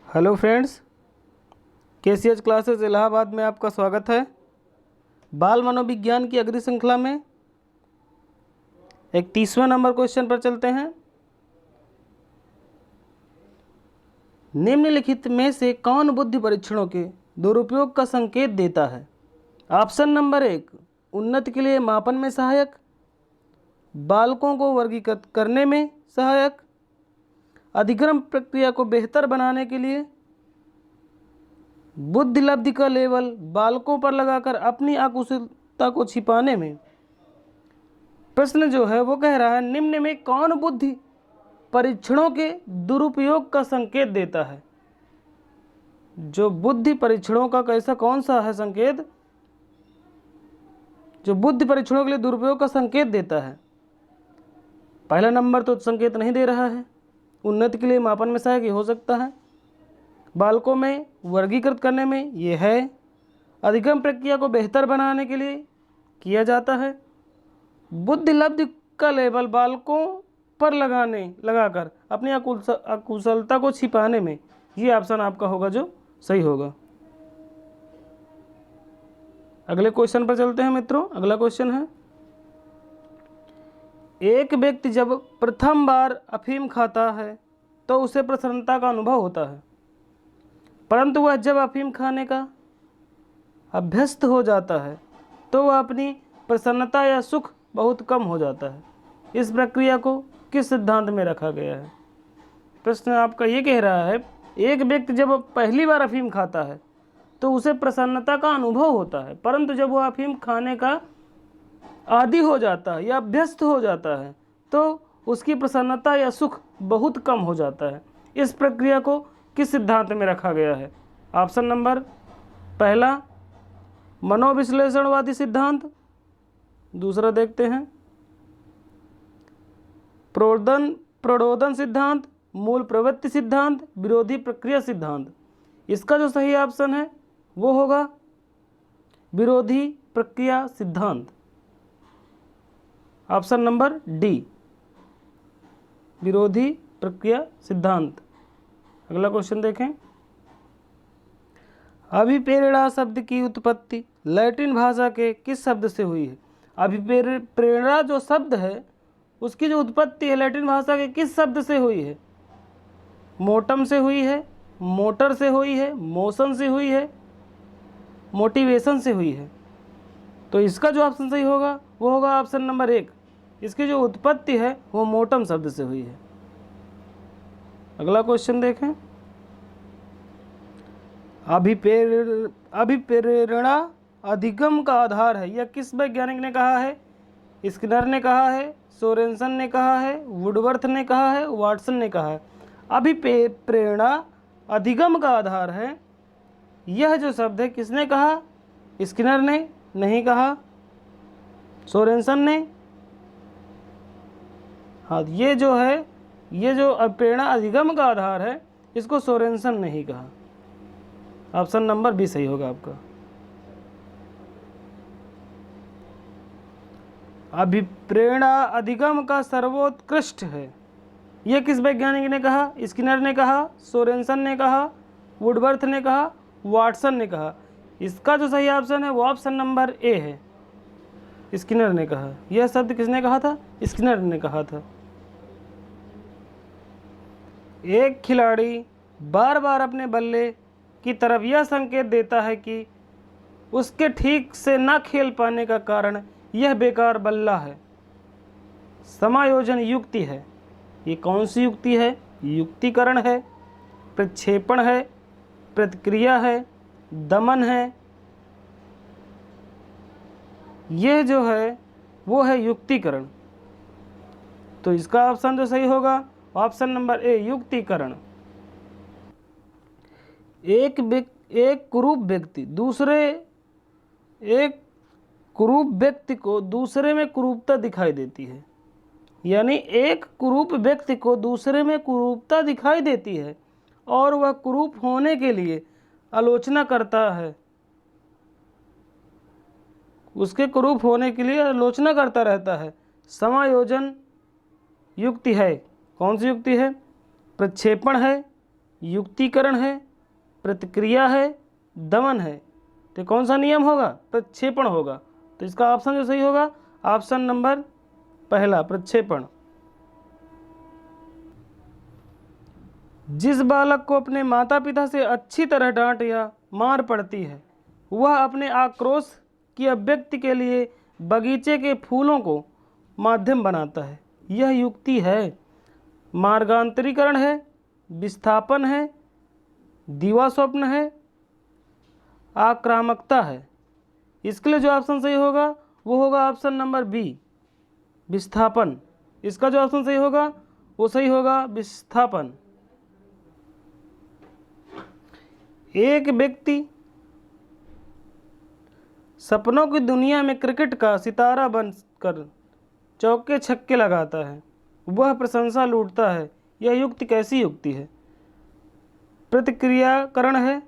Hello friends, KCH classes Allahabad में आपका स्वागत है। बाल मनोविज्ञान की अगली श्रृंखला में 31वां नंबर क्वेश्चन पर चलते हैं। निम्नलिखित में से कौन बुद्धि परीक्षणों के दुरुपयोग का संकेत देता है? ऑप्शन नंबर 1, उन्नति के लिए मापन में सहायक, बालकों को वर्गीकृत करने में सहायक, अधिगम प्रक्रिया को बेहतर बनाने के लिए, बुद्धि लब्धि का लेवल बालकों पर लगाकर अपनी अकुशलता को छिपाने में। प्रश्न जो है वो कह रहा है निम्न में कौन बुद्धि परीक्षणों के दुरुपयोग का संकेत देता है? जो बुद्धि परीक्षणों का कैसा कौन सा है संकेत जो बुद्धि परीक्षणों के लिए दुरुपयोग का संकेत देता है? पहला नंबर तो संकेत नहीं दे रहा है। उन्नति के लिए मापन में सहायक हो सकता है, बालकों में वर्गीकृत करने में ये है, अधिगम प्रक्रिया को बेहतर बनाने के लिए किया जाता है, बुद्धि लब्धि का लेबल बालकों पर लगाकर अपनी अकुशलता को छिपाने में। ये ऑप्शन आपका होगा जो सही होगा। अगले क्वेश्चन पर चलते हैं मित्रों। अगला क्वेश्चन है, एक व्यक्ति जब प्रथम बार अफीम खाता है तो उसे प्रसन्नता का अनुभव होता है, परंतु वह जब अफीम खाने का अभ्यस्त हो जाता है तो वह अपनी प्रसन्नता या सुख बहुत कम हो जाता है। इस प्रक्रिया को किस सिद्धांत में रखा गया है? प्रश्न आपका ये कह रहा है एक व्यक्ति जब पहली बार अफीम खाता है तो उसे प्रसन्नता का अनुभव होता है, परंतु जब वह अफीम खाने का आदी हो जाता है या अभ्यस्त हो जाता है तो उसकी प्रसन्नता या सुख बहुत कम हो जाता है। इस प्रक्रिया को किस सिद्धांत में रखा गया है? ऑप्शन नंबर पहला मनोविश्लेषणवादी सिद्धांत, दूसरा देखते हैं प्रणोदन सिद्धांत, मूल प्रवृत्ति सिद्धांत, विरोधी प्रक्रिया सिद्धांत। इसका जो सही ऑप्शन है वो होगा विरोधी प्रक्रिया सिद्धांत, ऑप्शन नंबर डी, विरोधी प्रक्रिया सिद्धांत। अगला क्वेश्चन देखें, अभिप्रेरणा शब्द की उत्पत्ति लैटिन भाषा के किस शब्द से हुई है? अभिप्रेरणा जो शब्द है उसकी जो उत्पत्ति है लैटिन भाषा के किस शब्द से हुई है? मोटम से हुई है, मोटर से हुई है, मोशन से हुई है, मोटिवेशन से हुई है। तो इसका जो ऑप्शन सही होगा वो होगा ऑप्शन नंबर 1। इसकी जो उत्पत्ति है वो मोटम शब्द से हुई है। अगला क्वेश्चन देखें, अभिप्रेरणा अधिगम का आधार है, यह किस वैज्ञानिक ने कहा है? स्किनर ने कहा है, सोरेनसन ने कहा है, वुडवर्थ ने कहा है, वाटसन ने कहा है। अभिप्रेरणा अधिगम का आधार है, यह जो शब्द है किसने कहा? स्किनर ने नहीं कहा, सोरेनसन ने। हाँ, ये जो है ये जो प्रेरणा अधिगम का आधार है इसको सोरेनसन ने ही कहा। ऑप्शन नंबर बी सही होगा आपका। अभिप्रेरणा अधिगम का सर्वोत्कृष्ट है, यह किस वैज्ञानिक ने कहा? स्किनर ने कहा, सोरेनसन ने कहा, वुडवर्थ ने कहा, वाटसन ने कहा। इसका जो सही ऑप्शन है वो ऑप्शन नंबर ए है, स्किनर ने कहा। यह शब्द किसने कहा था? स्किनर ने कहा था। एक खिलाड़ी बार बार अपने बल्ले की तरफ यह संकेत देता है कि उसके ठीक से न खेल पाने का कारण यह बेकार बल्ला है। समायोजन युक्ति है। ये कौन सी युक्ति है? युक्तिकरण है, प्रक्षेपण है, प्रतिक्रिया है, दमन है। यह जो है वो है युक्तिकरण। तो इसका ऑप्शन जो सही होगा ऑप्शन नंबर ए, युक्तिकरण। एक कुरूप व्यक्ति को दूसरे में कुरूपता दिखाई देती है, यानी एक कुरूप व्यक्ति को दूसरे में कुरूपता दिखाई देती है और वह कुरूप होने के लिए आलोचना करता है, उसके कुरूप होने के लिए आलोचना करता रहता है। समायोजन युक्ति है। कौन सी युक्ति है? प्रक्षेपण है, युक्तिकरण है, प्रतिक्रिया है, दमन है। तो कौन सा नियम होगा? प्रक्षेपण होगा। तो इसका ऑप्शन जो सही होगा ऑप्शन नंबर पहला, प्रक्षेपण। जिस बालक को अपने माता पिता से अच्छी तरह डांट या मार पड़ती है वह अपने आक्रोश की अभिव्यक्ति के लिए बगीचे के फूलों को माध्यम बनाता है। यह युक्ति है, मार्गांतरीकरण है, विस्थापन है, दीवा स्वप्न है, आक्रामकता है। इसके लिए जो ऑप्शन सही होगा वो होगा ऑप्शन नंबर बी, विस्थापन। इसका जो ऑप्शन सही होगा वो सही होगा विस्थापन। एक व्यक्ति सपनों की दुनिया में क्रिकेट का सितारा बनकर चौके छक्के लगाता है, वह प्रशंसा लूटता है। यह युक्ति कैसी युक्ति है? प्रतिक्रियाकरण है,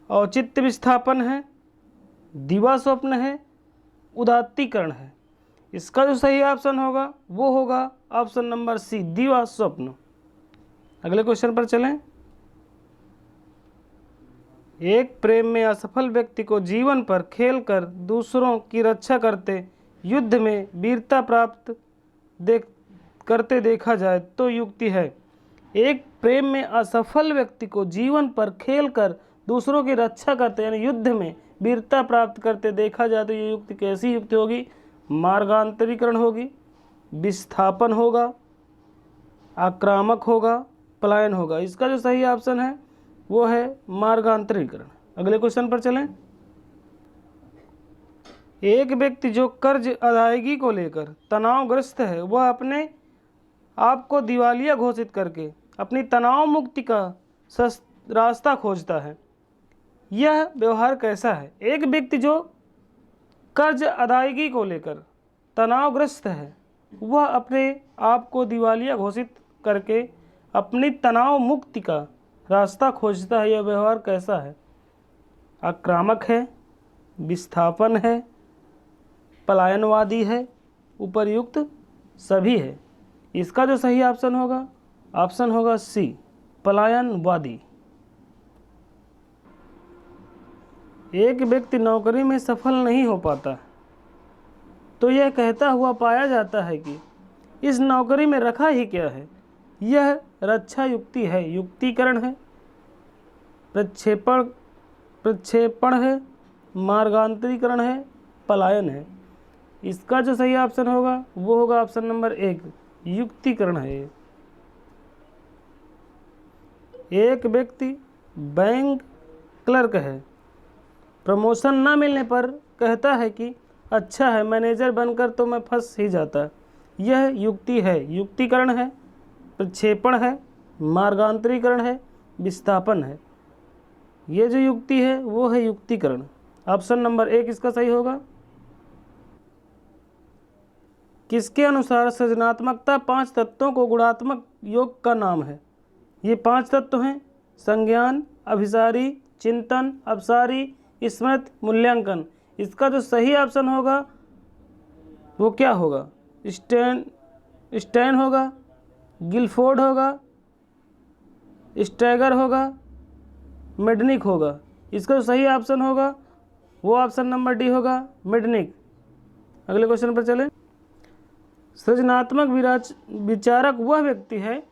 औचित्य विस्थापन है, दीवा स्वप्न है, उदात्तीकरण है। इसका जो सही ऑप्शन होगा वो होगा ऑप्शन नंबर सी, दीवा स्वप्न। अगले क्वेश्चन पर चलें। एक प्रेम में असफल व्यक्ति को जीवन पर खेलकर दूसरों की रक्षा करते युद्ध में वीरता प्राप्त करते देखा जाए तो युक्ति है। एक प्रेम में असफल व्यक्ति को जीवन पर खेलकर दूसरों की रक्षा करते यानी युद्ध में वीरता प्राप्त करते देखा जाए तो ये युक्ति कैसी युक्ति होगी? मार्गांतरीकरण होगी, विस्थापन होगा, आक्रामक होगा, पलायन होगा। इसका जो सही ऑप्शन है वो है मार्गांतरीकरण। अगले क्वेश्चन पर चलें। एक व्यक्ति जो कर्ज अदायगी को लेकर तनावग्रस्त है वह अपने आप को दिवालिया घोषित करके अपनी तनाव मुक्ति का रास्ता खोजता है। यह व्यवहार कैसा है? एक व्यक्ति जो कर्ज अदायगी को लेकर तनावग्रस्त है वह अपने आप को दिवालिया घोषित करके अपनी तनाव मुक्ति का रास्ता खोजता है। यह व्यवहार कैसा है? आक्रामक है, विस्थापन है, पलायनवादी है, उपर्युक्त सभी है। इसका जो सही ऑप्शन होगा ऑप्शन होगा सी, पलायनवादी। एक व्यक्ति नौकरी में सफल नहीं हो पाता तो यह कहता हुआ पाया जाता है कि इस नौकरी में रखा ही क्या है। यह रक्षा युक्ति है, युक्तिकरण है, प्रक्षेपण है, मार्गांतरीकरण है, पलायन है। इसका जो सही ऑप्शन होगा वो होगा ऑप्शन नंबर एक, युक्तिकरण है। एक व्यक्ति बैंक क्लर्क है, प्रमोशन न मिलने पर कहता है कि अच्छा है मैनेजर बनकर तो मैं फंस ही जाता। यह युक्ति है, युक्तिकरण है, प्रक्षेपण है, मार्गांतरीकरण है, विस्थापन है। ये जो युक्ति है वो है युक्तिकरण। ऑप्शन नंबर एक इसका सही होगा। किसके अनुसार सृजनात्मकता 5 तत्वों को गुणात्मक योग का नाम है? ये 5 तत्व हैं संज्ञान, अभिसारी, चिंतन, अपसारी, स्मृति, मूल्यांकन। इसका जो सही ऑप्शन होगा वो क्या होगा? स्टैन होगा, गिलफोर्ड होगा, स्टैगर होगा, मेडनिक होगा। इसका जो सही ऑप्शन होगा वो ऑप्शन नंबर डी होगा, मेडनिक। अगले क्वेश्चन पर चलें। सृजनात्मक विचारक वह व्यक्ति है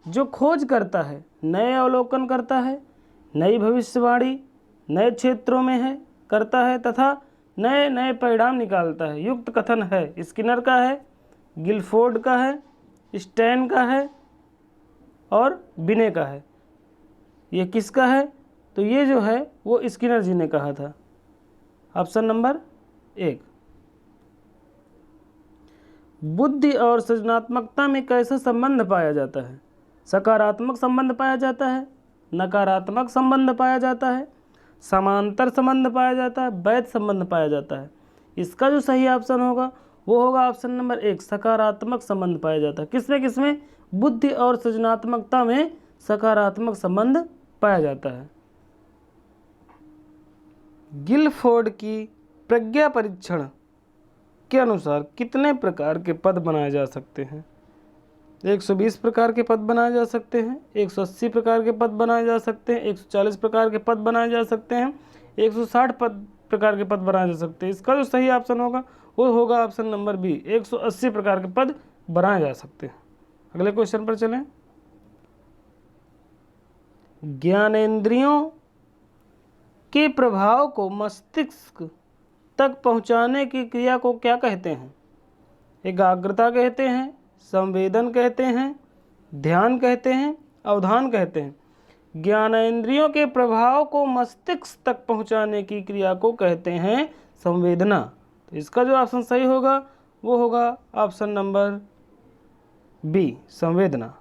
जो खोज करता है, नए अवलोकन करता है, नई भविष्यवाणी नए क्षेत्रों में है करता है तथा नए नए परिणाम निकालता है। युक्त कथन है स्किनर का है, गिलफोर्ड का है, स्टैन का है और बिने का है। ये किसका है? तो ये जो है वो स्किनर जी ने कहा था, ऑप्शन नंबर एक। बुद्धि और सृजनात्मकता में कैसा संबंध पाया जाता है? सकारात्मक संबंध पाया जाता है, नकारात्मक संबंध पाया जाता है, समांतर संबंध पाया जाता है, वैध संबंध पाया जाता है। इसका जो सही ऑप्शन होगा वो होगा ऑप्शन नंबर एक, सकारात्मक संबंध पाया जाता है। किसमें किसमें? बुद्धि और सृजनात्मकता में सकारात्मक संबंध पाया जाता है। गिलफोर्ड की प्रज्ञा परीक्षण के अनुसार कितने प्रकार के पद बनाए जा सकते हैं? 120 प्रकार के पद बनाए जा सकते हैं, 180 प्रकार के पद बनाए जा सकते हैं, 140 प्रकार के पद बनाए जा सकते हैं, 160 प्रकार के पद बनाए जा सकते हैं। इसका जो सही ऑप्शन होगा वो होगा ऑप्शन नंबर बी, 180 प्रकार के पद बनाए जा सकते हैं। अगले क्वेश्चन पर चलें। ज्ञानेंद्रियों के प्रभाव को मस्तिष्क तक पहुंचाने की क्रिया को क्या कहते हैं? एकाग्रता कहते हैं, संवेदन कहते हैं, ध्यान कहते हैं, अवधान कहते हैं। ज्ञानेंद्रियों के प्रभाव को मस्तिष्क तक पहुंचाने की क्रिया को कहते हैं संवेदना। तो इसका जो ऑप्शन सही होगा वो होगा ऑप्शन नंबर बी, संवेदना।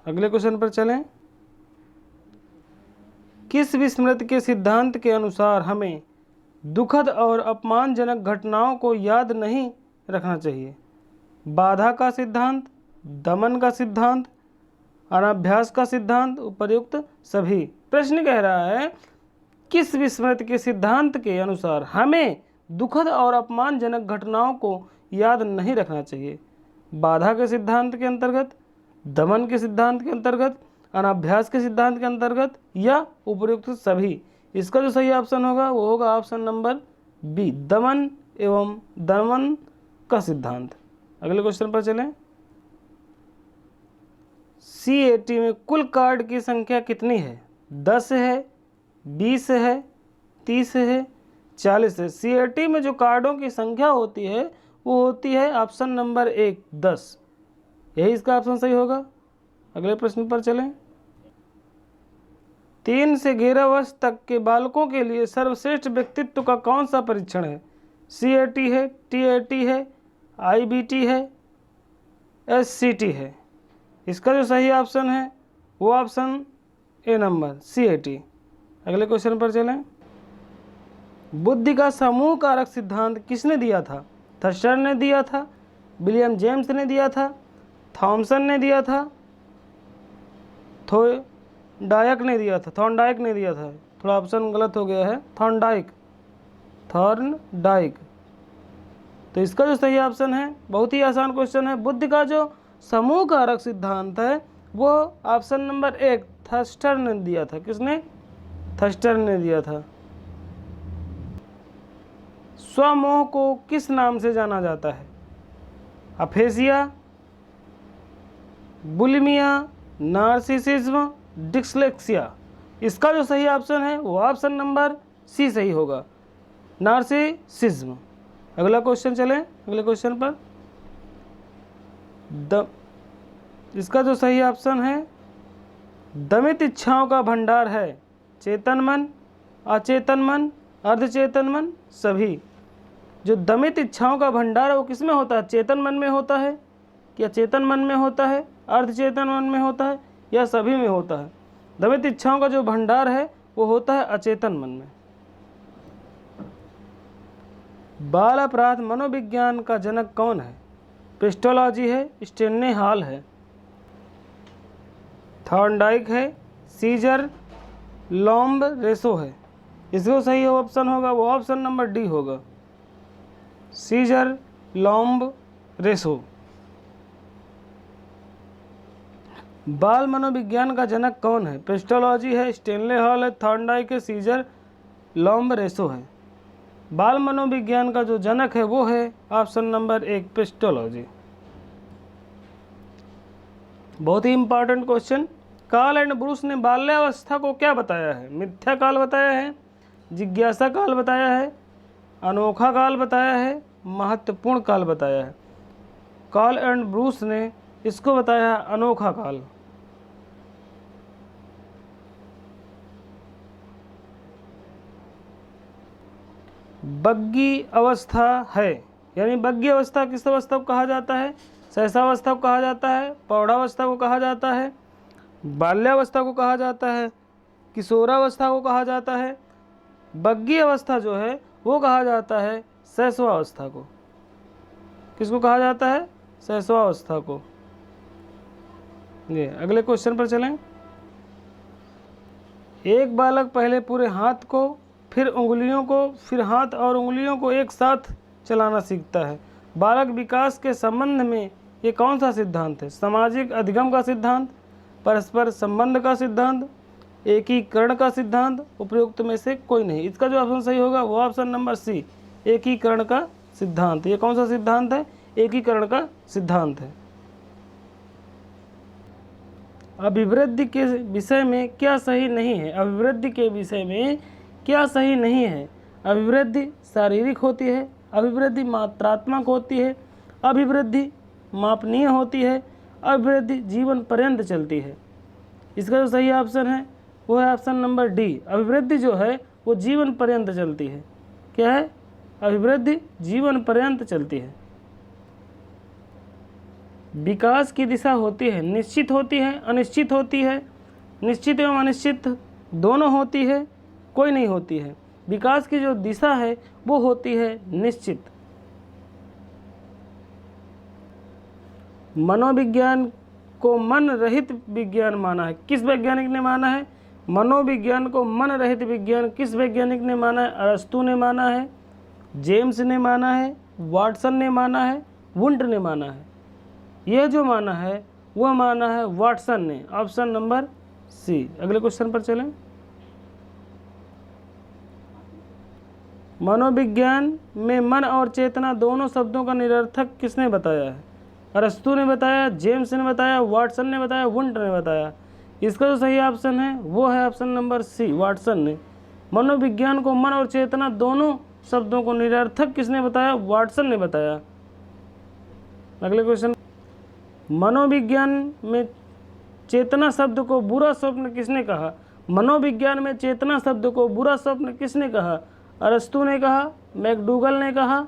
अगले क्वेश्चन पर चलें। किस विस्मृति के सिद्धांत के अनुसार हमें दुखद और अपमानजनक घटनाओं को याद नहीं रखना चाहिए? बाधा का सिद्धांत, दमन का सिद्धांत, अनाभ्यास का सिद्धांत, उपर्युक्त सभी। प्रश्न कह रहा है किस विस्मृति के सिद्धांत के अनुसार हमें दुखद और अपमानजनक घटनाओं को याद नहीं रखना चाहिए? बाधा के सिद्धांत के अंतर्गत, दमन के सिद्धांत के अंतर्गत, अनाभ्यास के सिद्धांत के अंतर्गत, या उपर्युक्त सभी। इसका जो सही ऑप्शन होगा वो होगा ऑप्शन नंबर बी, दमन एवं दमन का सिद्धांत। अगले क्वेश्चन पर चलें। CAT में कुल कार्ड की संख्या कितनी है? 10 है, 20 है, 30 है, 40 है। CAT में जो कार्डों की संख्या होती है वो होती है ऑप्शन नंबर 1, 10। यही इसका ऑप्शन सही होगा। अगले प्रश्न पर चलें। 3 से 11 वर्ष तक के बालकों के लिए सर्वश्रेष्ठ व्यक्तित्व का कौन सा परीक्षण है? CAT है, TAT है, IBT है, SCT है। इसका जो सही ऑप्शन है वो ऑप्शन ए नंबर, CAT। अगले क्वेश्चन पर चलें। बुद्धि का समूह कारक सिद्धांत किसने दिया था? थर्स्टर ने दिया था, विलियम जेम्स ने दिया था, थॉमसन ने दिया था, थॉर्नडाइक ने दिया था। थॉर्नडाइक ने दिया था, थोड़ा ऑप्शन गलत हो गया है, थॉर्नडाइक। तो इसका जो सही ऑप्शन है, बहुत ही आसान क्वेश्चन है, बुद्धि का जो समूह कारक सिद्धांत है वो ऑप्शन नंबर 1 थर्स्टर ने दिया था। किसने? थर्स्टर ने दिया था। स्वमोह को किस नाम से जाना जाता है? AfrAsia, bulimia, narcissism, dyslexia. इसका जो सही ऑप्शन है वो ऑप्शन नंबर सी सही होगा, नार्सिसिज्म। अगला क्वेश्चन चलें। अगले क्वेश्चन पर इसका जो सही ऑप्शन है, दमित इच्छाओं का भंडार है चेतन मन, अचेतन मन, अर्धचेतन मन, सभी। जो दमित इच्छाओं का भंडार है वो किस में होता है? चेतन मन में होता है, क्या चेतन मन में होता है, अर्धचेतन मन में होता है, या सभी में होता है? दमित इच्छाओं का जो भंडार है वो होता है अचेतन मन में। बाल अपराध मनोविज्ञान का जनक कौन है? पिस्टोलॉजी है, स्टेनले हॉल है, थॉर्नडाइक है, सीजर लॉम्ब रेसो है। इसको सही ऑप्शन होगा वो ऑप्शन नंबर डी होगा, सीजर लॉम्ब रेसो। बाल मनोविज्ञान का जनक कौन है? पिस्टोलॉजी है, स्टेनले हॉल है, थॉर्नडाइक है, सीजर लॉम्ब रेसो है। बाल मनोविज्ञान का जो जनक है वो है ऑप्शन नंबर 1 पिस्टोलॉजी। बहुत ही important question. Karl and Bruce ने बाल्यावस्था को क्या बताया है? मिथ्या काल बताया है, जिज्ञासा काल बताया है, अनोखा काल बताया है, महत्वपूर्ण काल बताया है। कार्ल एंड ब्रूस ने इसको बताया है अनोखा काल। बग्गी अवस्था है, यानी बग्गी अवस्था किस अवस्था को कहा जाता है? सहसावस्था को कहा जाता है, प्रौढ़ावस्था को कहा जाता है, बाल्यावस्था को कहा जाता है, किशोरावस्था को कहा जाता है। बग्गी अवस्था जो है वो कहा जाता है शैशवावस्था को। किसको कहा जाता है? शैशवावस्था को। ये अगले क्वेश्चन पर चलें। एक बालक पहले पूरे हाथ को, फिर उंगलियों को, फिर हाथ और उंगलियों को एक साथ चलाना सीखता है। बालक विकास के संबंध में ये कौन सा सिद्धांत है? सामाजिक अधिगम का सिद्धांत, परस्पर संबंध का सिद्धांत, एकीकरण का सिद्धांत, उपयुक्त में से कोई नहीं। इसका जो ऑप्शन सही होगा वो ऑप्शन नंबर सी, एकीकरण का सिद्धांत। ये कौन सा सिद्धांत है? एकीकरण का सिद्धांत है। अभिवृद्धि के विषय में क्या सही नहीं है? अभिवृद्धि के विषय में क्या सही नहीं है? अभिवृद्धि शारीरिक होती है, अभिवृद्धि मात्रात्मक होती है, अभिवृद्धि मापनीय होती है, अभिवृद्धि जीवन पर्यंत चलती है। इसका जो सही ऑप्शन है वो है ऑप्शन नंबर डी, अभिवृद्धि जो है वो जीवन पर्यंत चलती है। क्या है? अभिवृद्धि जीवन पर्यंत चलती है। विकास की दिशा होती है, निश्चित होती है, अनिश्चित होती है, निश्चित एवं अनिश्चित दोनों होती है, कोई नहीं होती है। विकास की जो दिशा है वो होती है निश्चित। मनोविज्ञान को मन रहित विज्ञान माना है, किस वैज्ञानिक ने माना है? मनोविज्ञान को मन रहित विज्ञान किस वैज्ञानिक ने माना है? अरस्तु ने माना है, जेम्स ने माना है, वाटसन ने माना है, वुंट ने माना है। यह जो माना है वह माना है वाटसन ने, ऑप्शन नंबर सी। अगले क्वेश्चन पर चलें। मनोविज्ञान में मन और चेतना दोनों शब्दों का निरर्थक किसने बताया है? अरस्तु ने बताया, जेम्स ने बताया, वाटसन ने बताया, वुंट ने बताया। इसका जो सही ऑप्शन है वो है ऑप्शन नंबर सी, वाटसन ने। मनोविज्ञान को मन और चेतना दोनों शब्दों को निरर्थक किसने बताया? वाटसन ने बताया। अगले क्वेश्चन, मनोविज्ञान में चेतना शब्द को बुरा स्वप्न किसने कहा? मनोविज्ञान में चेतना शब्द को बुरा स्वप्न किसने कहा? अरस्तु ने कहा, मैकडूगल ने कहा,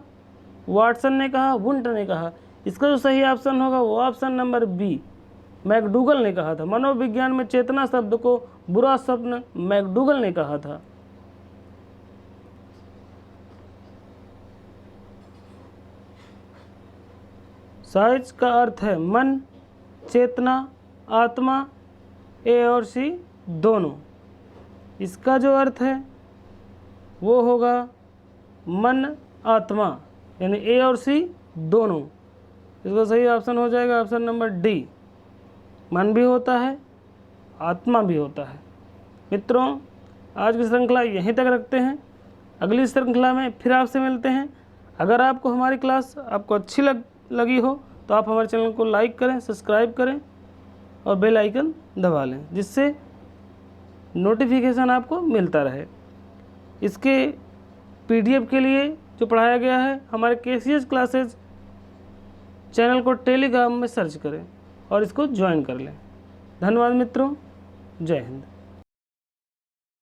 वाटसन ने कहा, वुंट ने कहा। इसका जो सही ऑप्शन होगा वो ऑप्शन नंबर बी, मैकडूगल ने कहा था। मनोविज्ञान में चेतना शब्द को बुरा स्वप्न मैकडूगल ने कहा था। साइज का अर्थ है मन, चेतना, आत्मा, ए और सी दोनों। इसका जो अर्थ है वो होगा मन, आत्मा, यानी ए और सी दोनों। इसका सही ऑप्शन हो जाएगा ऑप्शन नंबर डी, मन भी होता है, आत्मा भी होता है। मित्रों, आज की श्रृंखला यहीं तक रखते हैं। अगली श्रृंखला में फिर आपसे मिलते हैं। अगर आपको हमारी क्लास आपको अच्छी लगी हो तो आप हमारे चैनल को लाइक करें, सब्सक्राइब करें और बेल आइकन दबा लें, जिससे नोटिफिकेशन आपको मिलता रहे। इसके PDF के लिए जो पढ़ाया गया है हमारे KCS क्लासेज चैनल को टेलीग्राम में सर्च करें और इसको ज्वाइन कर लें। धन्यवाद मित्रों, जय हिंद।